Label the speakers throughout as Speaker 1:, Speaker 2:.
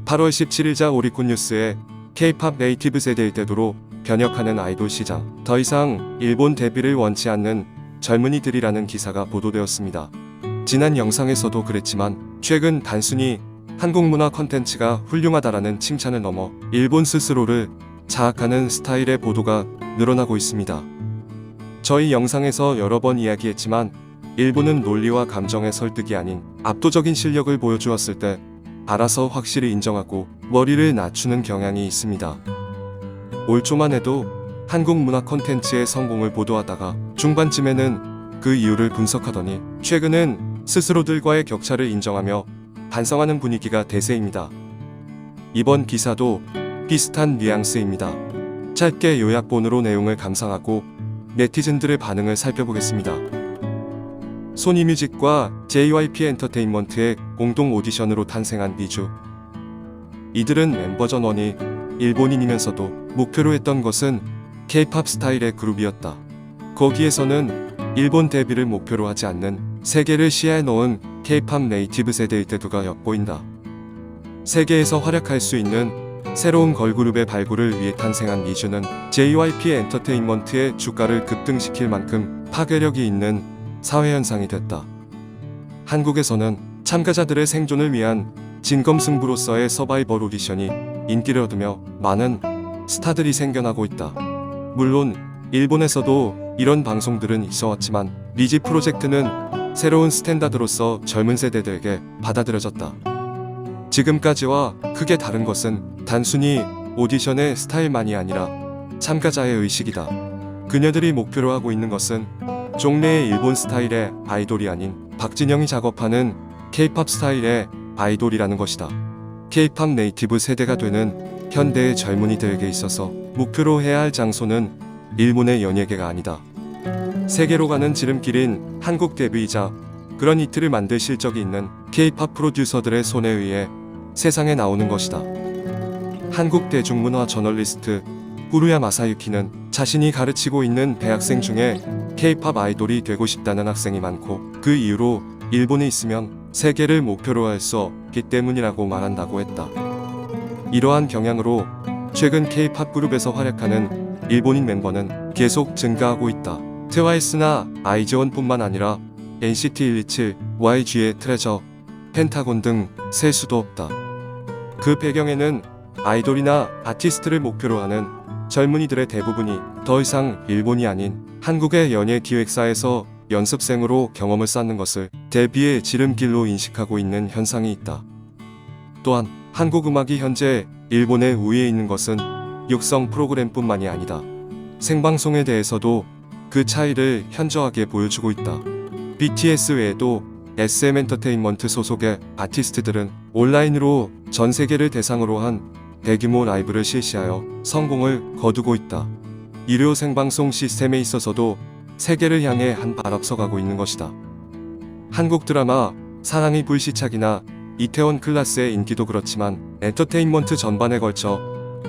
Speaker 1: 8월 17일자 오리콘 뉴스에 K-팝 네이티브 세대일 때도로 변혁하는 아이돌 시장. 더 이상 일본 데뷔를 원치 않는 젊은이들이라는 기사가 보도되었습니다. 지난 영상에서도 그랬지만 최근 단순히 한국 문화 컨텐츠가 훌륭하다라는 칭찬을 넘어 일본 스스로를 자학하는 스타일의 보도가 늘어나고 있습니다. 저희 영상에서 여러 번 이야기했지만 일본은 논리와 감정의 설득이 아닌 압도적인 실력을 보여주었을 때 알아서 확실히 인정하고 머리를 낮추는 경향이 있습니다. 올 초만 해도 한국 문화 콘텐츠의 성공을 보도하다가 중반쯤에는 그 이유를 분석하더니 최근은 스스로들과의 격차를 인정하며 반성하는 분위기가 대세입니다. 이번 기사도 비슷한 뉘앙스입니다. 짧게 요약본으로 내용을 감상하고 네티즌들의 반응을 살펴보겠습니다. 소니뮤직과 JYP 엔터테인먼트의 공동 오디션으로 탄생한 비주. 이들은 멤버 전원이 일본인이면서도 목표로 했던 것은 K-팝 스타일의 그룹이었다. 거기에서는 일본 데뷔를 목표로 하지 않는 세계를 시야에 넣은 K-팝 네이티브 세대의 태도가 엿보인다. 세계에서 활약할 수 있는 새로운 걸그룹의 발굴을 위해 탄생한 비주는 JYP 엔터테인먼트의 주가를 급등시킬 만큼 파괴력이 있는 사회현상이 됐다. 한국에서는 참가자들의 생존을 위한 진검승부로서의 서바이벌 오디션이 인기를 얻으며 많은 스타들이 생겨나고 있다. 물론 일본에서도 이런 방송들은 있어왔지만 리지 프로젝트는 새로운 스탠다드로서 젊은 세대들에게 받아들여졌다. 지금까지와 크게 다른 것은 단순히 오디션의 스타일만이 아니라 참가자의 의식이다. 그녀들이 목표로 하고 있는 것은 종래의 일본 스타일의 아이돌이 아닌 박진영이 작업하는 K-팝 스타일의 아이돌이라는 것이다. K-팝 네이티브 세대가 되는 현대의 젊은이들에게 있어서 목표로 해야 할 장소는 일본의 연예계가 아니다. 세계로 가는 지름길인 한국 데뷔이자 그런 히트를 만들 실적이 있는 K-팝 프로듀서들의 손에 의해 세상에 나오는 것이다. 한국 대중문화 저널리스트 후루야 마사유키는 자신이 가르치고 있는 대학생 중에 K-팝 아이돌이 되고 싶다는 학생이 많고 그 이유로 일본에 있으면 세계를 목표로 할 수 없기 때문이라고 말한다고 했다. 이러한 경향으로 최근 K-팝 그룹에서 활약하는 일본인 멤버는 계속 증가하고 있다. 트와이스나 아이즈원뿐만 아니라 NCT 127, YG의 트레저, 펜타곤 등 셀 수도 없다. 그 배경에는 아이돌이나 아티스트를 목표로 하는 젊은이들의 대부분이 더 이상 일본이 아닌 한국의 연예 기획사에서 연습생으로 경험을 쌓는 것을 데뷔의 지름길로 인식하고 있는 현상이 있다. 또한 한국 음악이 현재 일본의 우위에 있는 것은 육성 프로그램뿐만이 아니다. 생방송에 대해서도 그 차이를 현저하게 보여주고 있다. BTS 외에도 SM 엔터테인먼트 소속의 아티스트들은 온라인으로 전 세계를 대상으로 한 대규모 라이브를 실시하여 성공을 거두고 있다. 유료 생방송 시스템에 있어서도 세계를 향해 한 발 앞서가고 있는 것이다. 한국 드라마 사랑이 불시착이나 이태원 클라스의 인기도 그렇지만 엔터테인먼트 전반에 걸쳐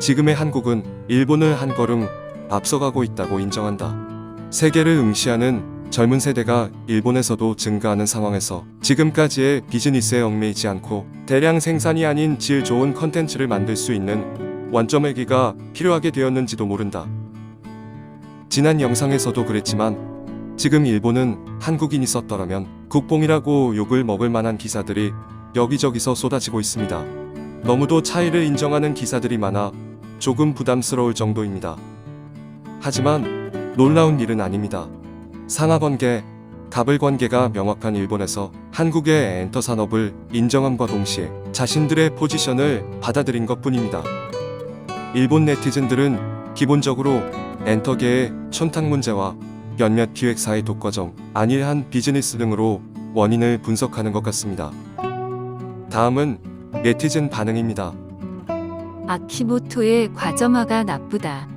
Speaker 1: 지금의 한국은 일본을 한 걸음 앞서가고 있다고 인정한다. 세계를 응시하는 젊은 세대가 일본에서도 증가하는 상황에서 지금까지의 비즈니스에 얽매이지 않고 대량 생산이 아닌 질 좋은 컨텐츠를 만들 수 있는 원점회기가 필요하게 되었는지도 모른다. 지난 영상에서도 그랬지만 지금 일본은 한국인이 썼더라면 국뽕이라고 욕을 먹을 만한 기사들이 여기저기서 쏟아지고 있습니다. 너무도 차이를 인정하는 기사들이 많아 조금 부담스러울 정도입니다. 하지만 놀라운 일은 아닙니다. 상하관계, 갑을관계가 명확한 일본에서 한국의 엔터 산업을 인정함과 동시에 자신들의 포지션을 받아들인 것뿐입니다. 일본 네티즌들은 기본적으로 엔터계의 촌탁 문제와 몇몇 기획사의 독과점, 안일한 비즈니스 등으로 원인을 분석하는 것 같습니다. 다음은 네티즌 반응입니다.
Speaker 2: 아키모토의 과점화가 나쁘다.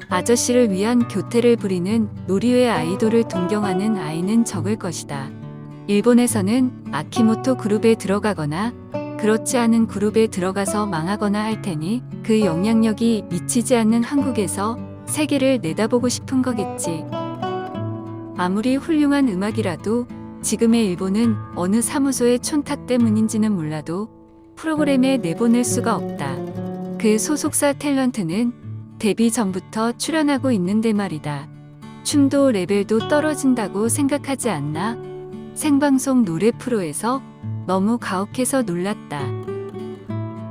Speaker 2: 아저씨를 위한 교태를 부리는 노리회 아이돌을 동경하는 아이는 적을 것이다. 일본에서는 아키모토 그룹에 들어가거나 그렇지 않은 그룹에 들어가서 망하거나 할 테니 그 영향력이 미치지 않는 한국에서 세계를 내다보고 싶은 거겠지. 아무리 훌륭한 음악이라도 지금의 일본은 어느 사무소의 촌탁 때문인지는 몰라도 프로그램에 내보낼 수가 없다. 그 소속사 탤런트는 데뷔 전부터 출연하고 있는데 말이다. 춤도 레벨도 떨어진다고 생각하지 않나? 생방송 노래 프로에서 너무 가혹해서 놀랐다.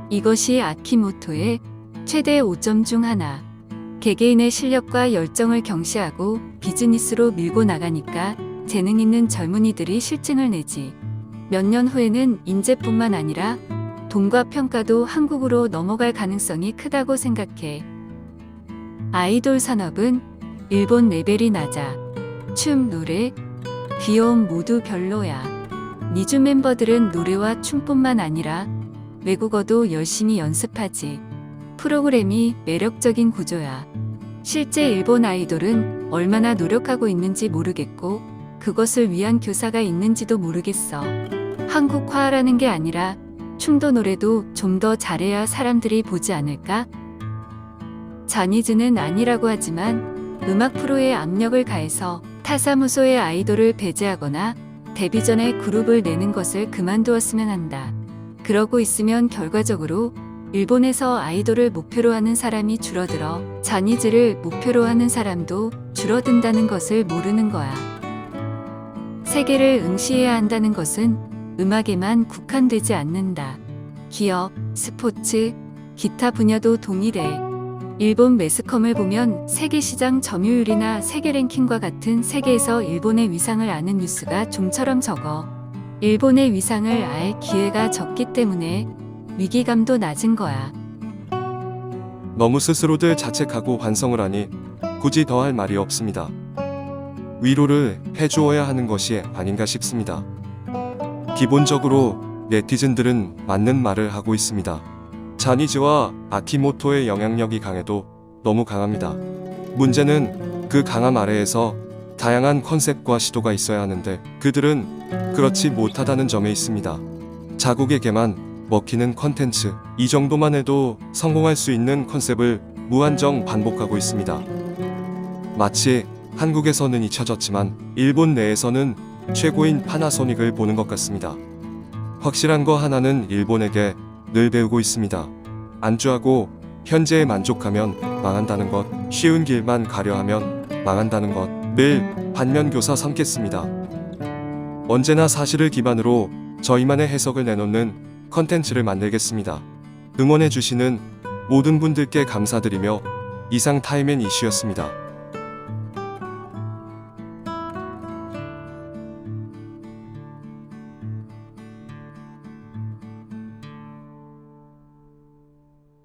Speaker 2: 이것이 아키모토의 최대 오점 중 하나. 개개인의 실력과 열정을 경시하고 비즈니스로 밀고 나가니까 재능 있는 젊은이들이 실증을 내지. 몇 년 후에는 인재뿐만 아니라 돈과 평가도 한국으로 넘어갈 가능성이 크다고 생각해. 아이돌 산업은 일본 레벨이 낮아. 춤, 노래, 귀여움 모두 별로야. 니즈 멤버들은 노래와 춤뿐만 아니라 외국어도 열심히 연습하지. 프로그램이 매력적인 구조야. 실제 일본 아이돌은 얼마나 노력하고 있는지 모르겠고 그것을 위한 교사가 있는지도 모르겠어. 한국화라는 게 아니라 춤도 노래도 좀 더 잘해야 사람들이 보지 않을까? 자니즈는 아니라고 하지만 음악 프로에 압력을 가해서 타사무소의 아이돌을 배제하거나 데뷔 전에 그룹을 내는 것을 그만두었으면 한다. 그러고 있으면 결과적으로 일본에서 아이돌을 목표로 하는 사람이 줄어들어 자니즈를 목표로 하는 사람도 줄어든다는 것을 모르는 거야. 세계를 응시해야 한다는 것은 음악에만 국한되지 않는다. 기업, 스포츠, 기타 분야도 동일해. 일본 매스컴을 보면 세계 시장 점유율이나 세계 랭킹과 같은 세계에서 일본의 위상을 아는 뉴스가 좀처럼 적어. 일본의 위상을 알 기회가 적기 때문에 위기감도 낮은 거야.
Speaker 1: 너무 스스로들 자책하고 반성을 하니 굳이 더 할 말이 없습니다. 위로를 해주어야 하는 것이 아닌가 싶습니다. 기본적으로 네티즌들은 맞는 말을 하고 있습니다. 자니즈와 아키모토의 영향력이 강해도 너무 강합니다. 문제는 그 강함 아래에서 다양한 컨셉과 시도가 있어야 하는데 그들은 그렇지 못하다는 점에 있습니다. 자국에게만 먹히는 컨텐츠, 이 정도만 해도 성공할 수 있는 컨셉을 무한정 반복하고 있습니다. 마치 한국에서는 잊혀졌지만 일본 내에서는 최고인 파나소닉을 보는 것 같습니다. 확실한 거 하나는 일본에게 늘 배우고 있습니다. 안주하고 현재에 만족하면 망한다는 것, 쉬운 길만 가려 하면 망한다는 것, 늘 반면교사 삼겠습니다. 언제나 사실을 기반으로 저희만의 해석을 내놓는 컨텐츠를 만들겠습니다. 응원해주시는 모든 분들께 감사드리며 이상 타임앤 이슈였습니다.